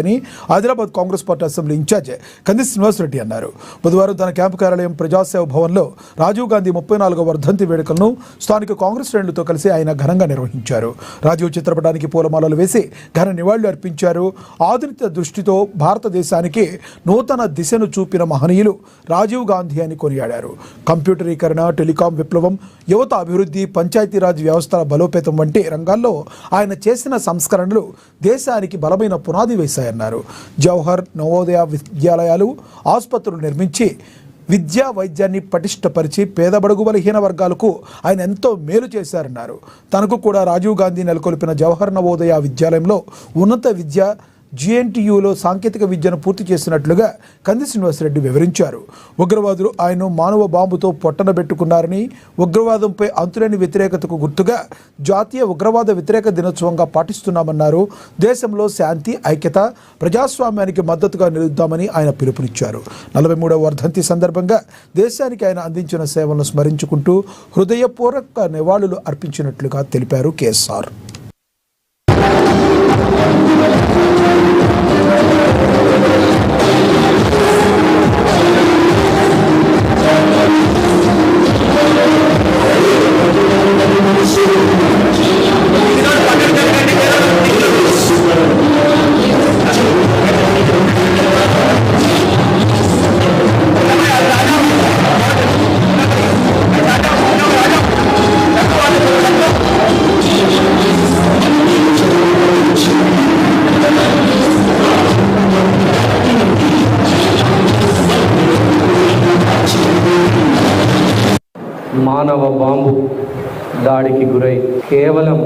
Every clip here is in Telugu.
అని Adilabad Congress party assembly in charge Kandi Srinivasa Reddy అన్నారు. బుధవారం తన క్యాంపు కార్యాలయం ప్రజాసేవ భవన్లో రాజీవ్ గాంధీ 34వ వర్ధంతి వేడుకలను స్థానిక కాంగ్రెస్ శ్రేణులతో కలిసి ఆయన ఘనంగా నిర్వహించారు. రాజీవ్ చిత్రపటానికి పూలమాలలు వేసి ఘన నివాళులు అర్పించారు. ఆధునిక దృష్టితో భారతదేశానికి నూతన దిశను చూపిన మహనీయులు రాజీవ్ గాంధీ అని కొనియాడారు. కంప్యూటరీకరణ, టెలికాం విప్లవం, యువత అభివృద్ధి, పంచాయతీరాజ్ వ్యవస్థల బలోపేతం వంటి రంగాల్లో ఆయన చేసిన సంస్కరణలు దేశానికి బలమైన పునాది వేశాయన్నారు. జవహర్, నవోదయ విద్యాలయాలు, ఆసుపత్రులు నిర్మించి విద్యా వైద్యాన్ని పటిష్టపరిచి పేద బడుగు బలహీన వర్గాలకు ఆయన ఎంతో మేలు చేశారన్నారు. తనకు కూడా రాజీవ్ గాంధీ నెలకొల్పిన జవహర్ నవోదయ విద్యాలయంలో ఉన్నత విద్య, GNTUలో సాంకేతిక విద్యను పూర్తి చేసినట్లుగా కంది శ్రీనివాసరెడ్డి వివరించారు. ఉగ్రవాదులు ఆయన మానవ బాంబుతో పొట్టనబెట్టుకున్నారని, ఉగ్రవాదంపై అంతులేని వ్యతిరేకతకు గుర్తుగా జాతీయ ఉగ్రవాద వ్యతిరేక దినోత్సవంగా పాటిస్తున్నామన్నారు. దేశంలో శాంతి, ఐక్యత, ప్రజాస్వామ్యానికి మద్దతుగా నిలుద్దామని ఆయన పిలుపునిచ్చారు. 43వ వర్ధంతి సందర్భంగా దేశానికి ఆయన అందించిన సేవలను స్మరించుకుంటూ హృదయపూర్వక నివాళులు అర్పించినట్లుగా తెలిపారు కేఎస్ఆర్. మానవ బాంబు దాడికి గురై కేవలం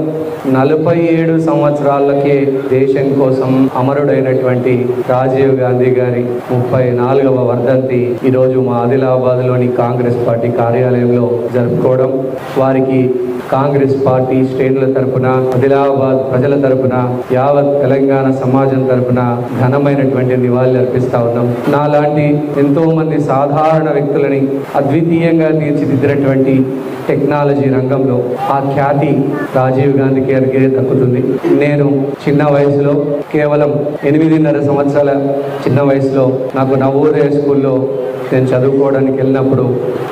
47 సంవత్సరాలకే దేశం కోసం అమరుడైనటువంటి రాజీవ్ గాంధీ గారి 34వ వర్ధంతి ఈరోజు మా ఆదిలాబాద్లోని కాంగ్రెస్ పార్టీ కార్యాలయంలో జరుపుకోవడం, వారికి కాంగ్రెస్ పార్టీ శ్రేణుల తరపున, ఆదిలాబాద్ ప్రజల తరపున, యావత్ తెలంగాణ సమాజం తరపున ఘనమైనటువంటి నివాళులు అర్పిస్తా ఉన్నాం. నాలాంటి ఎంతో మంది సాధారణ వ్యక్తులని అద్వితీయంగా తీర్చిదిద్దినటువంటి టెక్నాలజీ రంగంలో ఆ ఖ్యాతి రాజీవ్ గాంధీ గారికి దక్కుతుంది. నేను చిన్న వయసులో, కేవలం 8.5 సంవత్సరాల చిన్న వయసులో నాకు నవోదయ స్కూల్లో నేను చదువుకోవడానికి వెళ్ళినప్పుడు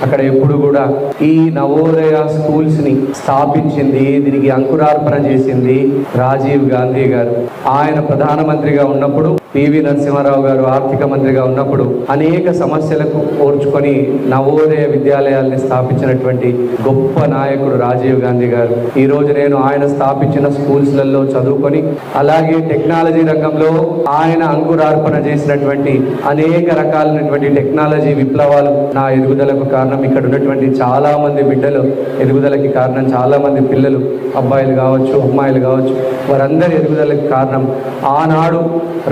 అక్కడ ఎప్పుడు కూడా ఈ నవోదయ స్కూల్స్ని స్థాపించింది, దీనికి అంకురార్పణ చేసింది రాజీవ్ గాంధీ గారు. ఆయన ప్రధానమంత్రిగా ఉన్నప్పుడు, పివి నరసింహారావు గారు ఆర్థిక మంత్రిగా ఉన్నప్పుడు అనేక సమస్యలకు ఓర్చుకొని నవోదయ విద్యాలయాల్ని స్థాపించినటువంటి గొప్ప నాయకుడు రాజీవ్ గాంధీ గారు. ఈరోజు నేను ఆయన స్థాపించిన స్కూల్స్లలో చదువుకొని, అలాగే టెక్నాలజీ రంగంలో ఆయన అంకురార్పణ చేసినటువంటి అనేక రకాలైనటువంటి టెక్నాలజీ విప్లవాలు నా ఎదుగుదలకు కారణం. ఇక్కడ ఉన్నటువంటి చాలా మంది బిడ్డలు ఎదుగుదలకి కారణం, చాలా మంది పిల్లలు, అబ్బాయిలు కావచ్చు, అమ్మాయిలు కావచ్చు, వారందరి ఎదుగుదలకి కారణం ఆనాడు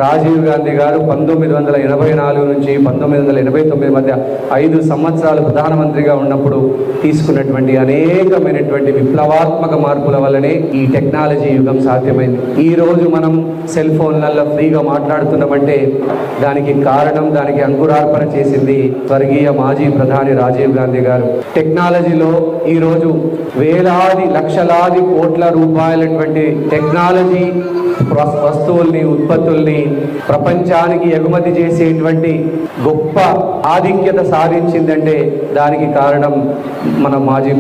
రాజీవ్ గాంధీ గారు 1984 నుంచి 1989 మధ్య 5 సంవత్సరాలు ప్రధానమంత్రిగా ఉన్నప్పుడు తీసుకున్నటువంటి అనేకమైనటువంటి విప్లవాత్మక మార్పుల వల్లనే ఈ టెక్నాలజీ యుగం సాధ్యమైంది. ఈ రోజు మనం సెల్ ఫోన్లలో ఫ్రీగా మాట్లాడుతున్నామంటే దానికి కారణం, దానికి అంకురార్పణ చేసింది స్వర్గీయ మాజీ ప్రధాని రాజీవ్ గాంధీ గారు. టెక్నాలజీలో ఈరోజు వేలాది లక్షలాది కోట్ల రూపాయలటువంటి టెక్నాలజీ వస్తువుల్ని, ఉత్పత్తుల్ని ప్రపంచానికి ఎగుమతి చేసేటువంటి గొప్ప ఆధిక్యత సాధించిందంటే దానికి కారణం మన మాజీ